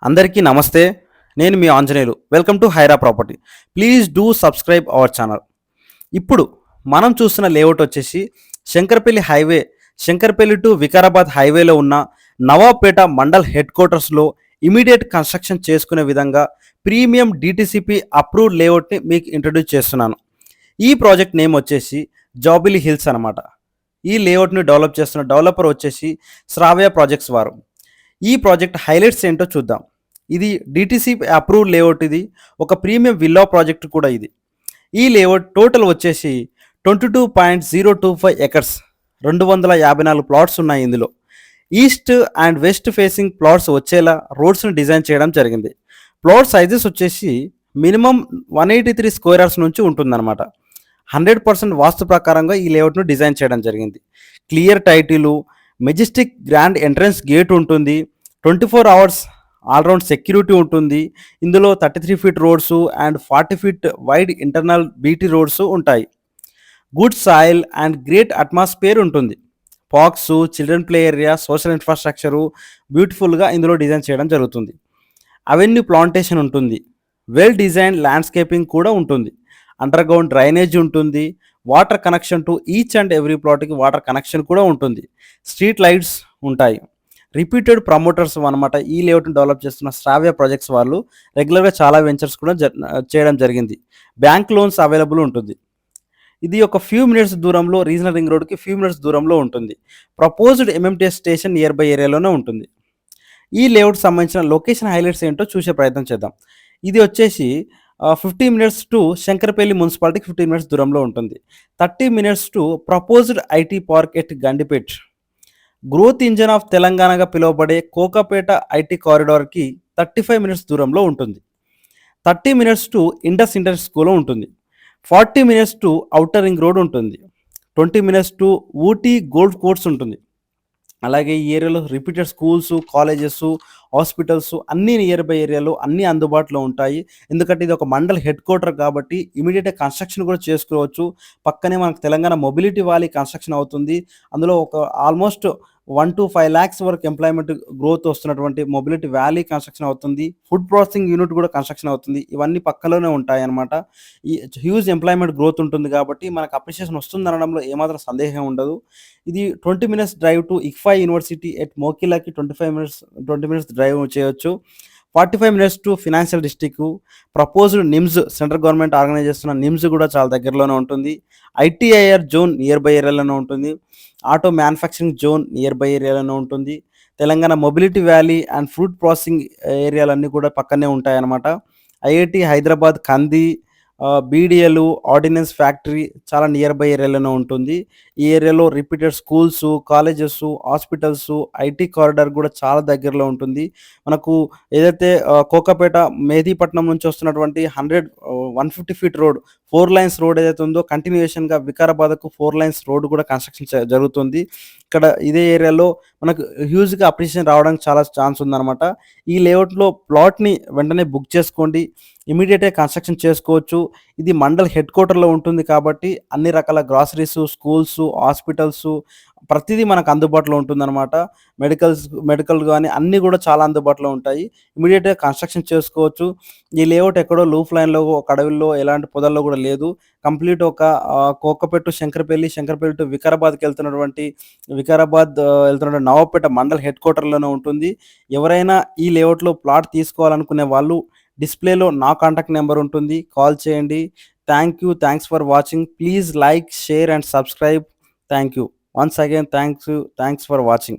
అందరికీ నమస్తే. నేను మీ Anjaneyulu. Welcome to Hira property. Please do subscribe our channel. ఇప్పుడు మనం చూస్తున్న లేఅవుట్ వచ్చేసి శంకరపల్లి హైవే, శంకరపల్లి టు వికారాబాద్ హైవేలో ఉన్న నవాబ్పేట మండల్ హెడ్ క్వార్టర్స్లో ఇమీడియట్ కన్స్ట్రక్షన్ చేసుకునే విధంగా ప్రీమియం డిటిసిపి అప్రూవ్డ్ లేఅవుట్ని మీకు ఇంట్రడ్యూస్ చేస్తున్నాను. ఈ ప్రాజెక్ట్ నేమ్ వచ్చేసి జాబిలీ హిల్స్ అనమాట. ఈ లేఅవుట్ని డెవలప్ చేస్తున్న డెవలపర్ వచ్చేసి శ్రావ్య ప్రాజెక్ట్స్ వారు. ఈ ప్రాజెక్ట్ హైలైట్స్ ఏంటో చూద్దాం. ఇది డిటిసి అప్రూవ్ లేఅవుట్. ఇది ఒక ప్రీమియం విల్లా ప్రాజెక్ట్ కూడా. ఇది ఈ లేఅవుట్ టోటల్ వచ్చేసి 22.025 ఎకర్స్, 254 ప్లాట్స్ ఉన్నాయి. ఇందులో east and west facing plots వచ్చేలా రోడ్స్ని డిజైన్ చేయడం జరిగింది. ప్లాట్ సైజెస్ వచ్చేసి మినిమం 183 స్క్వేర్ యార్డ్స్ నుంచి ఉంటుందన్నమాట. 100% వాస్తు ప్రకారంగా ఈ లేఅవుట్ను డిజైన్ చేయడం జరిగింది. Clear titles, majestic grand entrance gate ఉంటుంది, 24 అవర్స్ ఆల్రౌండ్ సెక్యూరిటీ ఉంటుంది. ఇందులో 33 feet roads and 40 feet wide internal BT roads ఉంటాయి. Good soil and great atmosphere ఉంటుంది. Parks, children play area, social infrastructure బ్యూటిఫుల్గా ఇందులో డిజైన్ చేయడం జరుగుతుంది. అవెన్యూ ప్లాంటేషన్ ఉంటుంది. వెల్ డిజైన్ ల్యాండ్స్కేపింగ్ కూడా ఉంటుంది. అండర్ గ్రౌండ్ డ్రైనేజ్ ఉంటుంది. Water connection to each and every ప్లాట్కి వాటర్ కనెక్షన్ కూడా ఉంటుంది. స్ట్రీట్ లైట్స్ ఉంటాయి. రిపీటెడ్ ప్రమోటర్స్ అనమాట. ఈ లేఅవుట్ని డెవలప్ చేస్తున్న శ్రావ్య ప్రాజెక్ట్స్ వాళ్ళు రెగ్యులర్గా చాలా వెంచర్స్ కూడా చేయడం జరిగింది. బ్యాంక్ లోన్స్ అవైలబుల్ ఉంటుంది. ఇది ఒక ఫ్యూ మినిట్స్ దూరంలో, రీజనల్ రింగ్ రోడ్కి ఫ్యూ మినిట్స్ దూరంలో ఉంటుంది. Proposed MMTS station near by ఏరియాలోనే ఉంటుంది. ఈ లేఅవుట్ సంబంధించిన లొకేషన్ హైలైట్స్ ఏంటో చూసే ప్రయత్నం చేద్దాం. ఇది వచ్చేసి 50 మినిట్స్ టు శంకరపల్లి మున్సిపాలిటీకి 15 మినిట్స్ దూరంలో ఉంటుంది. 30 minutes to proposed IT park at Gandipet. Growth engine of తెలంగాణగా పిలువబడే కోకాపేట ఐటీ కారిడార్కి 35 మినిట్స్ దూరంలో ఉంటుంది. 30 minutes to Indus inter school ఉంటుంది. 40 minutes to outer ring road ఉంటుంది. 20 minutes to Ooty golf course ఉంటుంది. అలాగే ఈ ఏరియాలో రిపీటెడ్ స్కూల్స్, కాలేజెస్, హాస్పిటల్స్ అన్నీ నియర్ బై ఏరియాలో అన్నీ అందుబాటులో ఉంటాయి. ఎందుకంటే ఇది ఒక మండల్ హెడ్ క్వార్టర్ కాబట్టి ఇమీడియట్గా కన్స్ట్రక్షన్ కూడా చేసుకోవచ్చు. పక్కనే మనకు తెలంగాణ మొబిలిటీ వ్యాలీ కన్స్ట్రక్షన్ అవుతుంది. అందులో ఒక ఆల్మోస్ట్ 1 to 5 lakhs వరకు ఎంప్లాయ్మెంట్ గ్రోత్ వస్తున్నటువంటి మొబిలిటీ వ్యాలీ కన్స్ట్రక్షన్ అవుతుంది. ఫుడ్ ప్రాసెసింగ్ యూనిట్ కూడా కన్స్ట్రక్షన్ అవుతుంది. ఇవన్నీ పక్కలోనే ఉంటాయి అన్నమాట. ఈ హ్యూజ్ ఎంప్లాయ్మెంట్ గ్రోత్ ఉంటుంది కాబట్టి మనకు అప్రిషియేషన్ వస్తుంది అనడంలో ఏమాత్రం సందేహం ఉండదు. ఇది 20 minutes drive to ICFAI university at మోకిలాకి 20 మినిట్స్ డ్రైవ్ చేయొచ్చు. 45 minutes to financial district. Proposed NIMS, central government organise చేస్తున్న నిమ్స్ కూడా చాలా దగ్గరలోనే ఉంటుంది. ఐటీఐఆర్ జోన్ నియర్ బై ఏరియాలోనే ఉంటుంది. Auto manufacturing zone nearby ఏరియాలోనే ఉంటుంది. Telangana mobility valley and food processing ఏరియాలన్నీ కూడా పక్కనే ఉంటాయన్నమాట. IIT Hyderabad Kandi, BDL, ordnance factory చాలా నియర్ బై ఏరియాలోనే ఉంటుంది. ఈ ఏరియాలో reputed schools, colleges, hospitals, IT corridor కూడా చాలా దగ్గరలో ఉంటుంది. మనకు ఏదైతే కోకాపేట మెహదీపట్నం నుంచి వస్తున్నటువంటి 150 ఫీట్ రోడ్, 4 లైన్స్ రోడ్ ఏదైతే ఉందో కంటిన్యూషన్గా వికారాబాద్కు 4 లైన్స్ రోడ్ కూడా కన్స్ట్రక్షన్ జరుగుతుంది. ఇక్కడ ఇదే ఏరియాలో మనకు హ్యూజ్గా అప్రిషియేషన్ రావడానికి చాలా ఛాన్స్ ఉందన్నమాట. ఈ లేఅవుట్లో ప్లాట్ని వెంటనే బుక్ చేసుకోండి. ఇమీడియట్గా కన్స్ట్రక్షన్ చేసుకోవచ్చు. ఇది మండల్ హెడ్ క్వార్టర్లో ఉంటుంది కాబట్టి అన్ని రకాల గ్రాసరీస్, స్కూల్స్, హాస్పిటల్స్ ప్రతిదీ మనకు అందుబాటులో ఉంటుందన్నమాట. మెడికల్ కానీ అన్నీ కూడా చాలా అందుబాటులో ఉంటాయి. ఇమీడియట్గా కన్స్ట్రక్షన్ చేసుకోవచ్చు. ఈ లేఅవుట్ ఎక్కడో లూఫ్ లైన్లో, ఒక అడవిలో, ఎలాంటి పొదల్లో కూడా లేదు. కంప్లీట్ ఒక కోకపెట్టు శంకరపల్లి టు వికారాబాద్కి వెళ్తున్న నవాబ్పేట మండల్ హెడ్ క్వార్టర్లోనే ఉంటుంది. ఎవరైనా ఈ లేఅవుట్లో ప్లాట్ తీసుకోవాలనుకునే వాళ్ళు డిస్ప్లేలో నా కాంటాక్ట్ నెంబర్ ఉంటుంది, కాల్ చేయండి. Thanks for watching. Please like, share and subscribe. Thank you. Once again, thanks for watching.